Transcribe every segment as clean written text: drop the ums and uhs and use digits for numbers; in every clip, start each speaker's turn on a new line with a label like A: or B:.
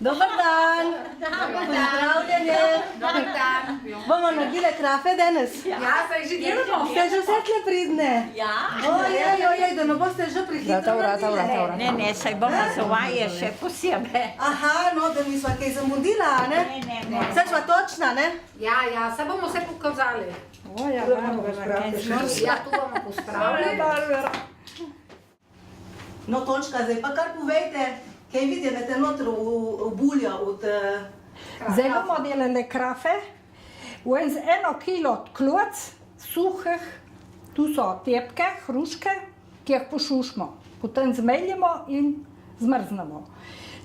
A: Dobar dan. Pozdravljeni.
B: Dobar dan.
A: Bomo naredili krafe danes?
B: Ja, saj že delamo.
A: Ste že vse tle pridne?
C: Ja.
A: Ojej, da ne boste že prihitro naredili.
C: Ne, saj bomo za vaje še posebej.
A: Aha, no, da nisva kaj zamudila, ne?
C: Ne.
A: Saj sva točna, ne?
B: Ja, saj bomo se pokazali.
C: Oja,
B: Ja, tu bomo pospravili.
A: No, Tončka, zdaj pa kar povejte, kaj vidite noter v buljo od...
D: Zdaj bomo delali krafe. Z 1 kilo kloc suhih, tu so tepke, hruške, ki jih pošušimo. Potem zmeljemo in zmrznemo.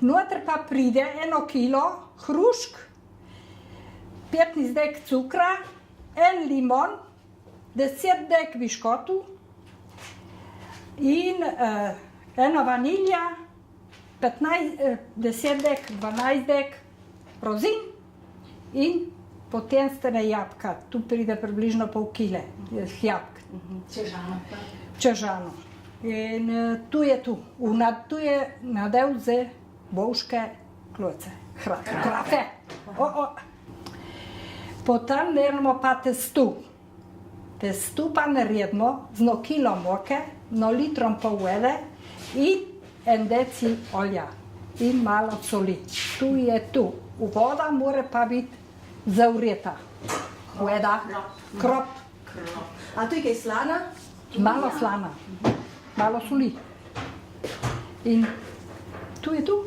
D: Noter pa pride 1 kilo hrušk, 15 dek cukra, 1 limon, 10 dek biškotu in 1 vanilja, 10 dek, 12 dek rozin in potem stene jabka. Tu pride približno pol kile jabk. Čežano. In tu je nadev z bovške kloce, krafe. Potem naredimo pa testu. Testu pa naredimo z 1 kilo moke, 1 litrom pol vode in 1 deci olja in malo soli. Tu je tu. Voda mora pa biti zavreta. Voda, krop.
A: A tu je kaj slana?
D: Malo slana, malo soli. In tu je tu.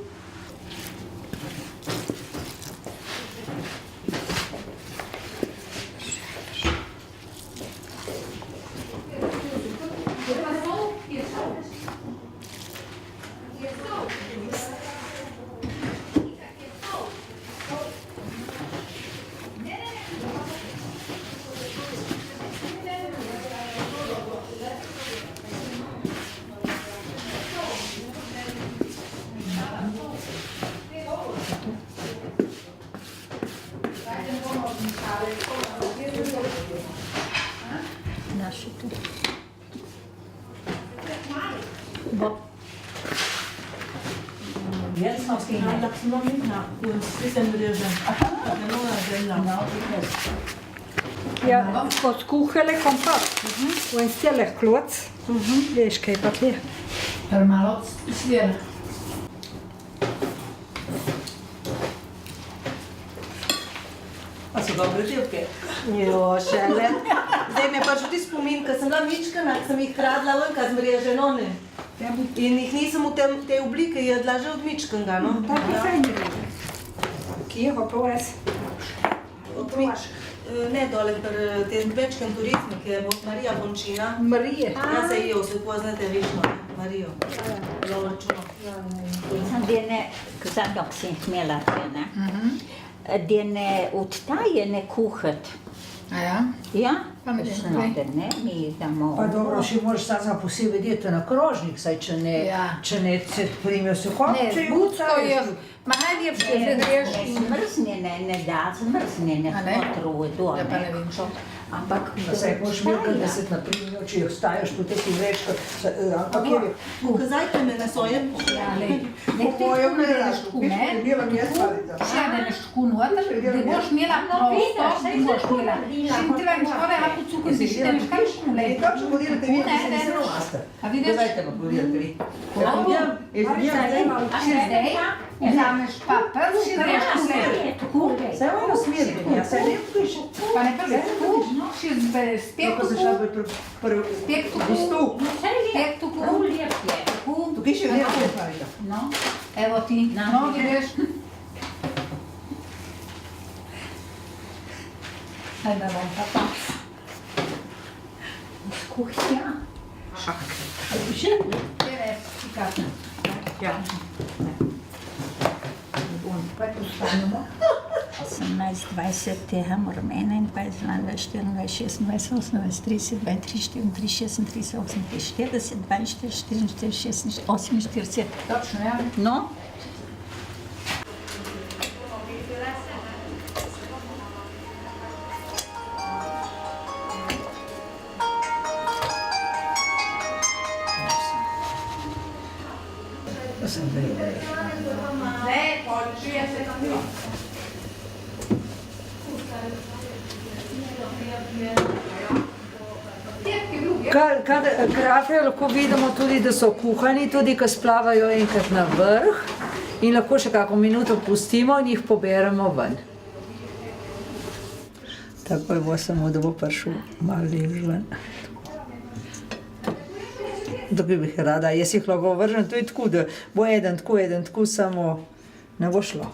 C: Naši tu. Bo.
E: Jetzt noch den Einlachs noch mit nach uns. Ist denn wieder schon?
D: Ja, ko skuhale kompot, v celih kloc, veš kaj pa tle.
B: Malo svira.
E: A so dobre tepke?
A: Jo, šele. Zdaj me pa čuti spomin, ko sem bila mičkana, ko sem jih hradila ven, ko sem reženone. In jih nisem v tej obliki jedla že od mičkanga, no.
D: Tako je fajn redi. Kje pa povez?
A: Ne dole, pri tem večkem turizmu, ki je Marija Bončina.
D: Marije.
A: Ja, se jo, se poznate višno, Marijo. Lovrčuno.
C: Sam dene, zadnjok sem imela te, ne? Dene odtajene kuhat.
B: A ja?
C: Ja?
B: Pa ne vem,
C: No, da ne, mi damo...
F: Pa dobro, še moraš samo posebej delati na krožnik, saj če ne se prime se kopče in
B: Budsko je, ma najljepše se greš in...
C: Zmrznjene ne da, zmrznjene
B: A ne?
C: potruje dol,
B: Ja, pa ne
C: ne?
B: vem čo.
C: Ampak
F: Saj boš imel kar 10 na primer, če jih vstajaš, potem ti greš, ampak je...
A: Ukazajte me na svojem.
B: Ne, ti tako narediš tako, ne? Še da neš tako noter, da boš imela prostor, da boš imela. Še ti treba nič vode, a po cukor si še da neš kaj škule.
F: Točno podirate vi, da se ne zelo maste.
B: A vidiš?
F: Dajte pa podirate vi.
B: Še zdaj, vzameš pa prst, še da neš škule.
F: Saj v eno smer, ja, saj ne piše.
B: Pa ne prvi tako, še spek
F: Kako se
B: tako,
F: šla bi prvi
B: spek tako,
F: listu.
B: spek tako, tako.
F: Tukaj še ne pravila.
B: No, evo ti, no vidiš. Aj da bom pa pa.
C: kuhinja.
B: Že? Tere, čikate.
A: Ja.
B: Kaj tu stanemo?
C: 18, 20, tega moram 21, 22, 24, 26, 28, 30, 32, 34, 36, 38, 40, 42, 44, 46.
B: Točno, ja.
C: No?
B: Ne, pol
F: Krafe lahko vidimo tudi, da so kuhani, tudi ko splavajo enkrat na vrh in lahko še kako minuto pustimo in jih poberemo ven. Takoj bo samo, da bo prišel malo lež ven. Tukaj bi rada, jaz jih lahko vržem tudi tako, da bo eden tako, samo ne bo šlo.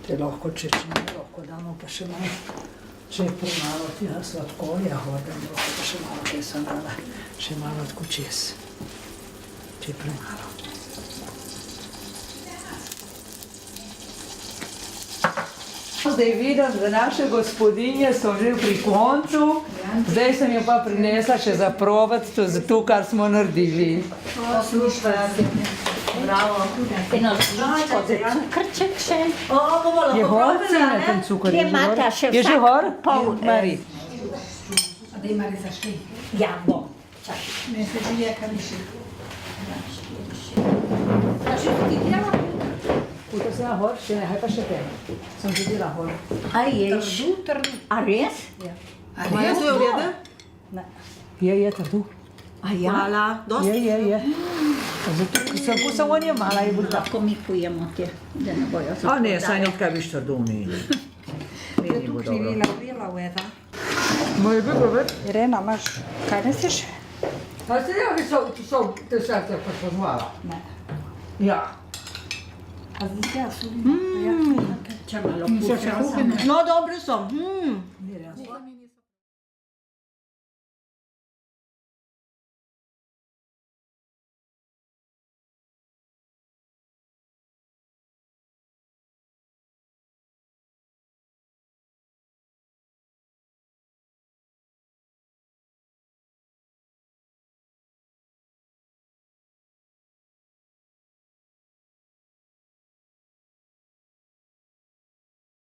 F: Te lahko, če ne, lahko damo pa še malo, če je premalo tega sladkorja, hodamo, lahko pa še malo, kaj sem dala, še malo tako čez, če je premalo. Zdaj vidim, da naše gospodinje so že pri koncu, zdaj sem jo pa prinesla še za probati to, kar smo naredili.
A: Bravo.
C: Cukrček še.
A: Bomo
F: Je
A: lahko
F: hor
A: probali,
F: cena
A: ne?
F: ten cukor?
C: Je Mata še
F: Je že
C: vsak
F: hor?
C: pol,
F: Mari.
B: A da ima res zašli.
C: Ja, bom. Čakaj.
B: Ne se že je, kaj miši.
F: Puto se na hor, še ne, pa še tega. Sem že bila hor.
C: A ješ? A res?
A: Maja, to je v redu?
F: Je, trdu.
C: A ja?
A: Hvala. Dosti.
F: Je. Zato, ko sem on je mala, je bila.
C: Lahko mi kujemo te, da ne bojo
F: A ne, saj nekaj bi štrdu umeli. Meni bo dobro.
D: Bila ueda.
F: Moj bi bilo več.
D: Irena, imaš, kaj nosiš?
F: Pa se ne, so te srce prepoznala.
D: Ne.
F: Ja.
D: A zdaj ja su.
C: Če malo kuhajo samo.
A: No, dobri so.
F: Mirjam.